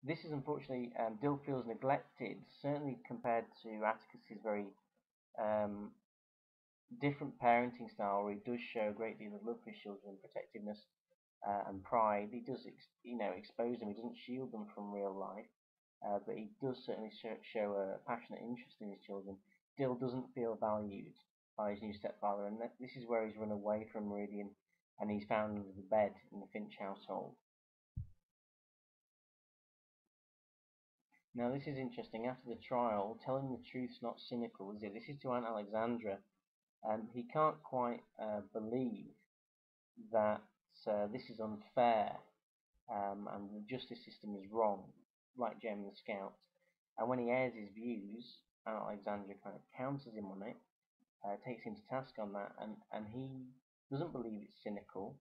This is unfortunately, Dill feels neglected, certainly compared to Atticus's very um, different parenting style, where he does show a great deal of love for his children, protectiveness, and pride. He does, expose them. He doesn't shield them from real life, but he does certainly show a passionate interest in his children. Dill doesn't feel valued by his new stepfather, and this is where he's run away from Meridian, and he's found under the bed in the Finch household. Now, this is interesting. After the trial, telling the truth's not cynical, is it? This is to Aunt Alexandra, and he can't quite believe that this is unfair, and the justice system is wrong, like Jem the Scout. And when he airs his views, Alexandra kind of counters him on it, takes him to task on that, and he doesn't believe it's cynical.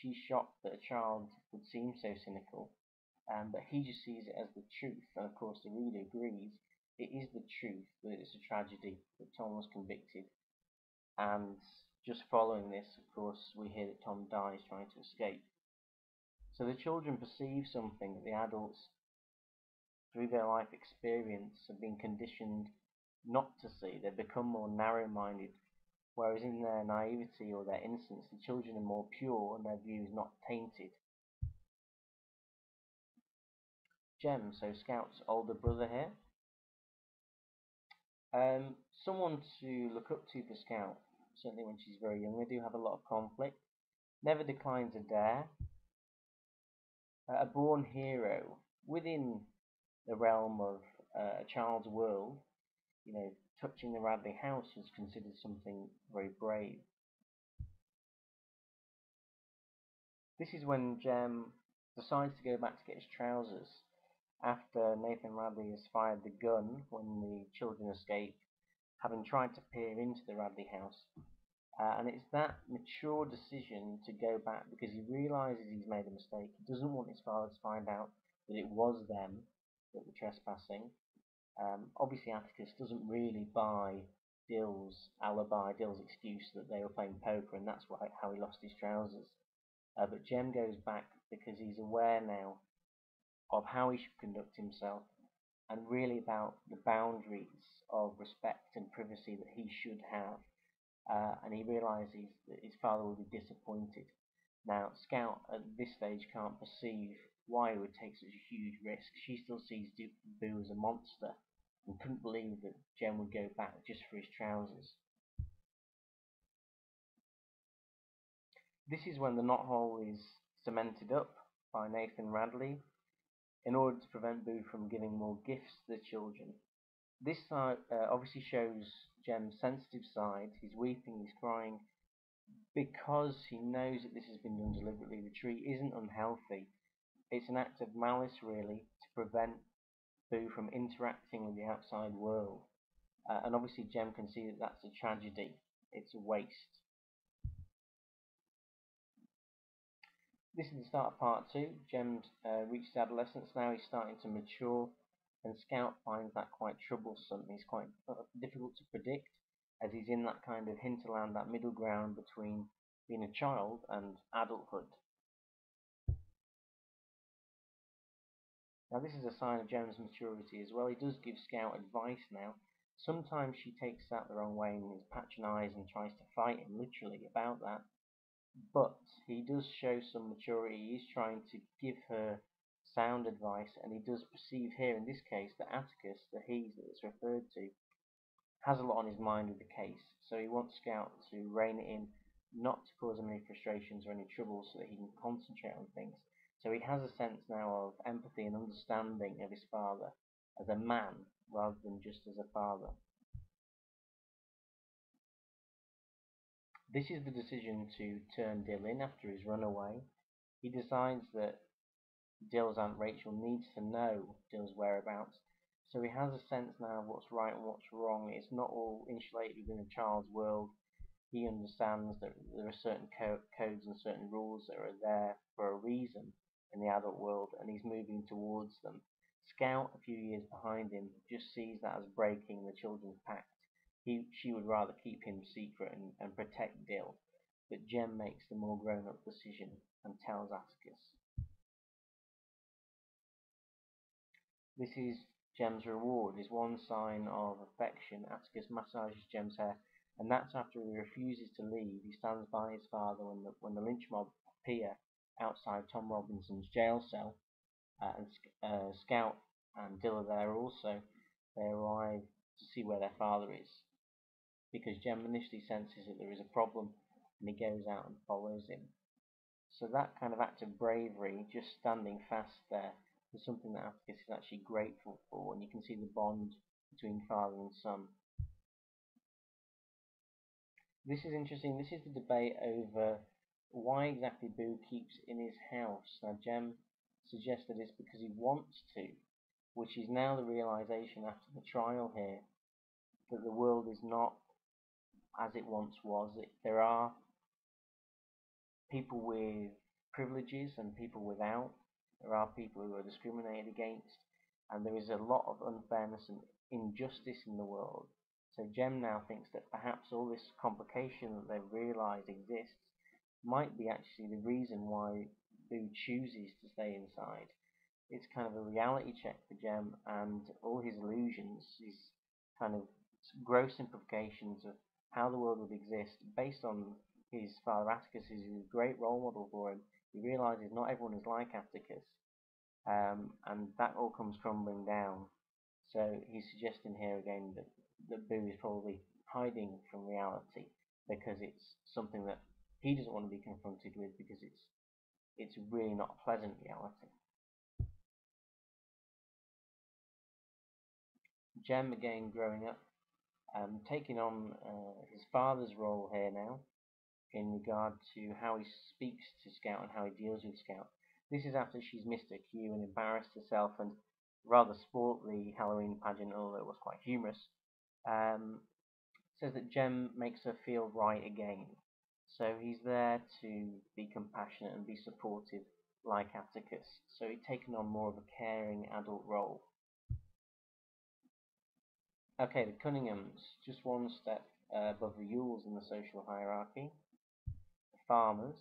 She's shocked that a child would seem so cynical, but he just sees it as the truth. And of course, the reader agrees. It is the truth that it's a tragedy that Tom was convicted. And just following this, of course, we hear that Tom dies trying to escape. So the children perceive something that the adults, through their life experience, have been conditioned not to see. They become more narrow-minded, whereas in their naivety or their innocence, the children are more pure and their view is not tainted. Jem, so Scout's older brother here, someone to look up to for Scout, certainly when she's very young. They do have a lot of conflict. Never declines a dare. A born hero within the realm of a child's world. Touching the Radley house was considered something very brave. This is when Jem decides to go back to get his trousers after Nathan Radley has fired the gun when the children escape, having tried to peer into the Radley house. And it's that mature decision to go back because he realizes he's made a mistake. He doesn't want his father to find out that it was them that were trespassing. Obviously, Atticus doesn't really buy Dill's alibi, Dill's excuse that they were playing poker, and that's how he lost his trousers. But Jem goes back because he's aware now of how he should conduct himself, and really about the boundaries of respect and privacy that he should have. And he realizes that his father will be disappointed. Now, Scout at this stage can't perceive why he would take such a huge risk. She still sees Boo as a monster and couldn't believe that Jem would go back just for his trousers. This is when the knothole is cemented up by Nathan Radley in order to prevent Boo from giving more gifts to the children. This side obviously shows Jem's sensitive side. He's weeping, he's crying, because he knows that this has been done deliberately. The tree isn't unhealthy. It's an act of malice, really, to prevent Boo from interacting with the outside world. And obviously Jem can see that that's a tragedy. It's a waste. This is the start of part 2. Jem reaches adolescence now. He's starting to mature, and Scout finds that quite troublesome. He's quite difficult to predict, as he's in that kind of hinterland, that middle ground between being a child and adulthood. Now, this is a sign of Jem's maturity as well. He does give Scout advice now. Sometimes she takes that the wrong way and is patronised and tries to fight him, literally, about that. But he does show some maturity. He's trying to give her sound advice, and he does perceive here, in this case, that Atticus, the he that it's referred to, has a lot on his mind with the case. So he wants Scout to rein it in, not to cause him any frustrations or any trouble, so that he can concentrate on things. So he has a sense now of empathy and understanding of his father as a man rather than just as a father. This is the decision to turn Dill in after his runaway. He decides that Dill's Aunt Rachel needs to know Dill's whereabouts, so he has a sense now of what's right and what's wrong. It's not all insulated within a child's world. He understands that there are certain codes and certain rules that are there for a reason in the adult world, and he's moving towards them. Scout, a few years behind him, just sees that as breaking the children's pact. She would rather keep him secret and protect Dill, but Jem makes the more grown-up decision and tells Atticus. This is Jem's reward, is one sign of affection. Atticus massages Jem's hair, and that's after he refuses to leave. He stands by his father when the lynch mob appear outside Tom Robinson's jail cell, and Scout and Dill are there also. They arrive to see where their father is, because Jem initially senses that there is a problem, and he goes out and follows him. So that kind of act of bravery, just standing fast there, is something that Atticus is actually grateful for, and you can see the bond between father and son. This is interesting. This is the debate over why exactly Boo keeps in his house. Now, Jem suggests that it's because he wants to, which is now the realization after the trial here, that the world is not as it once was. There are people with privileges and people without. There are people who are discriminated against, and there is a lot of unfairness and injustice in the world. So Jem now thinks that perhaps all this complication that they've realised exists might be actually the reason why Boo chooses to stay inside. It's kind of a reality check for Jem, and all his illusions, his kind of gross implications of how the world would exist, based on his father Atticus, who's a great role model for him. He realises not everyone is like Atticus, and that all comes crumbling down. So he's suggesting here again that Boo is probably hiding from reality because it's something that he doesn't want to be confronted with, because it's really not a pleasant reality. Jem again growing up, taking on his father's role here now, in regard to how he speaks to Scout and how he deals with Scout. This is after she's missed her cue and embarrassed herself and rather spoilt the Halloween pageant, although it was quite humorous. Says that Jem makes her feel right again. So he's there to be compassionate and be supportive like Atticus. So he's taken on more of a caring adult role. Okay, the Cunninghams, just one step above the Yules in the social hierarchy. The farmers.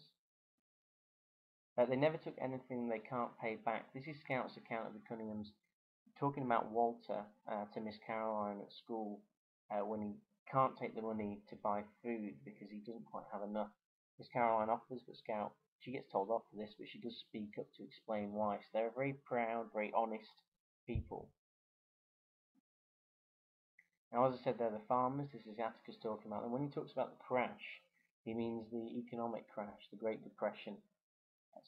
They never took anything they can't pay back. This is Scout's account of the Cunninghams talking about Walter to Miss Caroline at school when he can't take the money to buy food because he doesn't quite have enough. Miss Caroline offers, but Scout, she gets told off for this, but she does speak up to explain why. So they're very proud, very honest people. Now, as I said, they're the farmers. This is Atticus talking about them. When he talks about the crash, he means the economic crash, the Great Depression.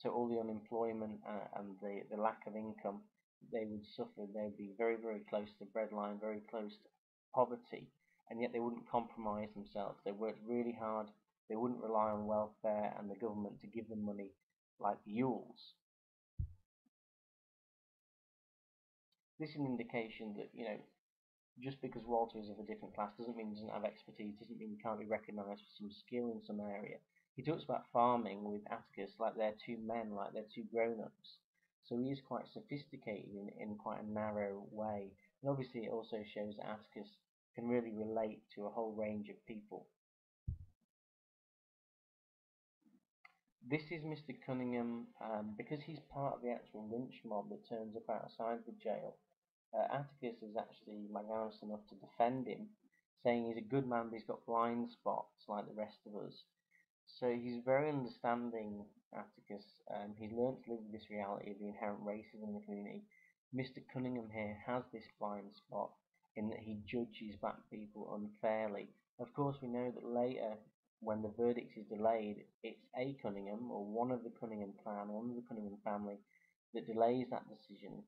So all the unemployment and the lack of income they would suffer, they would be very, very close to the breadline, very close to poverty, and yet they wouldn't compromise themselves. They worked really hard. They wouldn't rely on welfare and the government to give them money like the Yules. This is an indication that, just because Walter is of a different class doesn't mean he doesn't have expertise, doesn't mean he can't be recognised for some skill in some area. He talks about farming with Atticus like they're two men, like they're two grown-ups. So he is quite sophisticated in quite a narrow way. And obviously it also shows that Atticus can really relate to a whole range of people. This is Mr. Cunningham, because he's part of the actual lynch mob that turns up outside the jail. Atticus is actually magnanimous enough to defend him, saying he's a good man but he's got blind spots like the rest of us. So he's very understanding, Atticus. He's learned to live with this reality of the inherent racism in the community. Mr. Cunningham here has this blind spot in that he judges black people unfairly. Of course, we know that later, when the verdict is delayed, it's a Cunningham, or one of the Cunningham clan, one of the Cunningham family, that delays that decision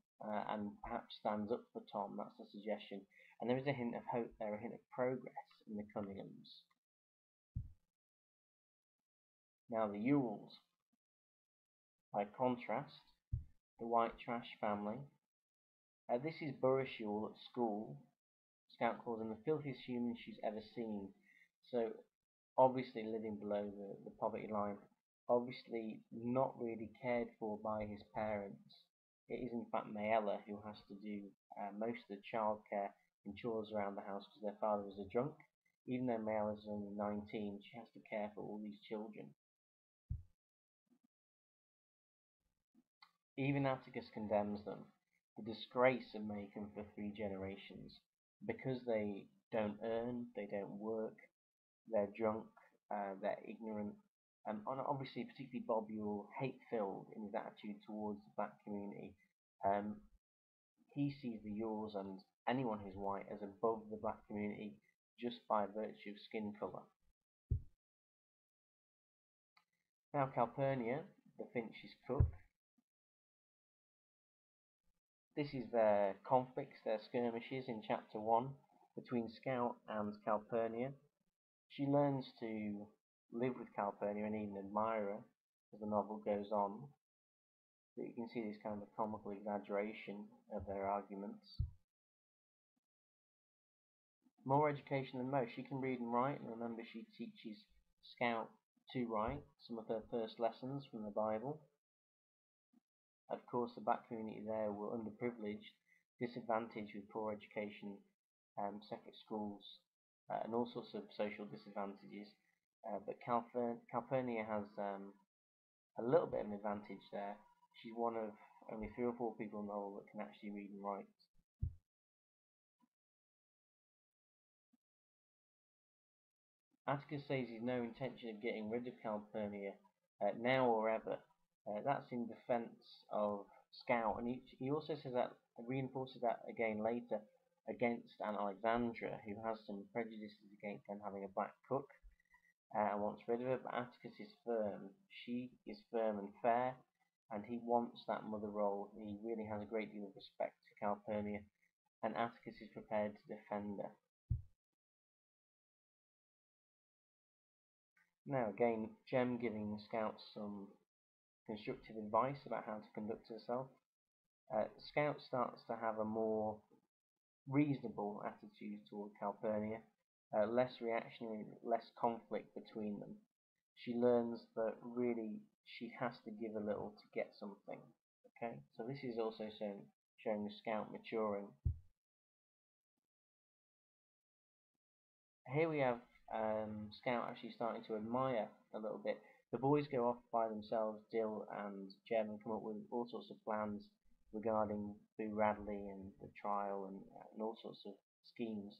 and perhaps stands up for Tom. That's the suggestion. And there is a hint of hope there, a hint of progress in the Cunninghams. Now the Yules, by contrast, the white trash family. This is Burris Yule at school. Scout calls him the filthiest human she's ever seen. So obviously living below the poverty line, obviously not really cared for by his parents. It is in fact Mayella who has to do most of the childcare and chores around the house because their father is a drunk. Even though Mayella's only 19, she has to care for all these children. Even Atticus condemns them. the disgrace of Macon for 3 generations because they don't earn, they don't work, they're drunk, they're ignorant, and obviously particularly Bob Ewell, hate-filled in his attitude towards the black community. Um, he sees the Ewells and anyone who's white as above the black community just by virtue of skin colour. Now Calpurnia, the Finch's cook, this is their conflicts, their skirmishes in chapter 1 between Scout and Calpurnia. She learns to live with Calpurnia and even admire her as the novel goes on. But you can see this kind of comical exaggeration of their arguments. More education than most. She can read and write, and remember she teaches Scout to write some of her first lessons from the Bible. Of course, the black community there were underprivileged, disadvantaged with poor education, separate schools, and all sorts of social disadvantages. But Calpurnia has a little bit of an advantage there. She's one of only 3 or 4 people in the whole that can actually read and write. Atticus says he's no intention of getting rid of Calpurnia now or ever. That's in defence of Scout, and he also says that, reinforces that again later, against Aunt Alexandra, who has some prejudices against them having a black cook and wants rid of her. But Atticus is firm. She is firm and fair, and he wants that mother role. He really has a great deal of respect for Calpurnia, and Atticus is prepared to defend her. Now again, Jem giving Scout some constructive advice about how to conduct herself. Scout starts to have a more reasonable attitude toward Calpurnia, less reactionary, less conflict between them. She learns that really she has to give a little to get something. Okay, so this is also showing Scout maturing. Here we have Scout actually starting to admire a little bit. The boys go off by themselves, Dill and Jem, and come up with all sorts of plans regarding Boo Radley and the trial and all sorts of schemes.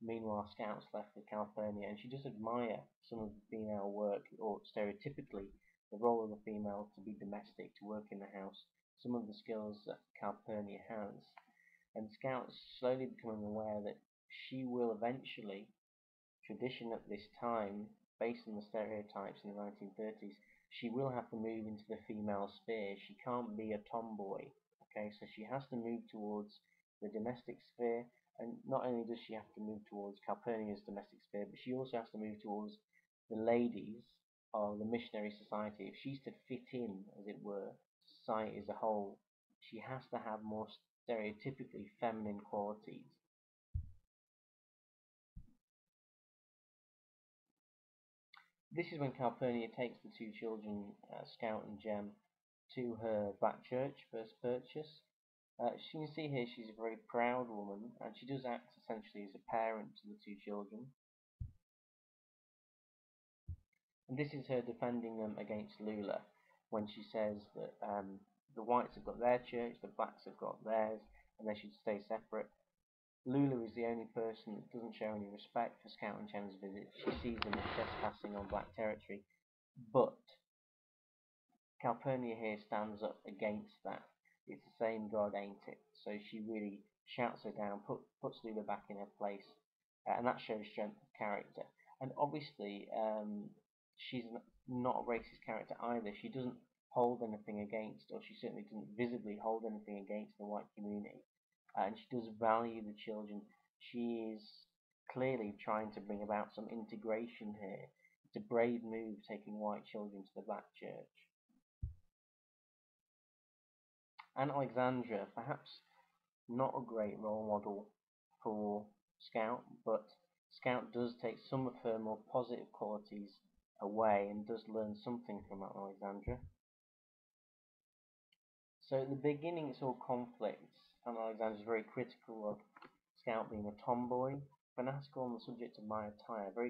Meanwhile, Scout's left with Calpurnia, and she does admire some of the female work, or stereotypically, the role of the female to be domestic, to work in the house, some of the skills that Calpurnia has. And Scout's slowly becoming aware that she will eventually, tradition at this time, based on the stereotypes in the 1930s, she will have to move into the female sphere. She can't be a tomboy. Okay, so she has to move towards the domestic sphere, and not only does she have to move towards Calpurnia's domestic sphere, but she also has to move towards the ladies of the missionary society. If she's to fit in, as it were, society as a whole, she has to have more stereotypically feminine qualities. This is when Calpurnia takes the 2 children, Scout and Jem, to her black church, first purchase. As you can see here, she's a very proud woman, and she does act essentially as a parent to the 2 children. And this is her defending them against Lula, when she says that the whites have got their church, the blacks have got theirs, and they should stay separate. Lula is the only person that doesn't show any respect for Scout and Jem's visits. She sees them as trespassing on black territory. But Calpurnia here stands up against that. It's the same God, ain't it? So she really shouts her down, puts Lula back in her place, and that shows strength of character. And obviously, she's not a racist character either. She doesn't hold anything against, or she certainly doesn't visibly hold anything against the white community. And she does value the children. She is clearly trying to bring about some integration here. It's a brave move, taking white children to the black church. And Alexandra, perhaps not a great role model for Scout, but Scout does take some of her more positive qualities away and does learn something from Alexandra. So at the beginning it's all conflicts, and Alexandra's very critical of Scout being a tomboy, fanatical on the subject of my attire, very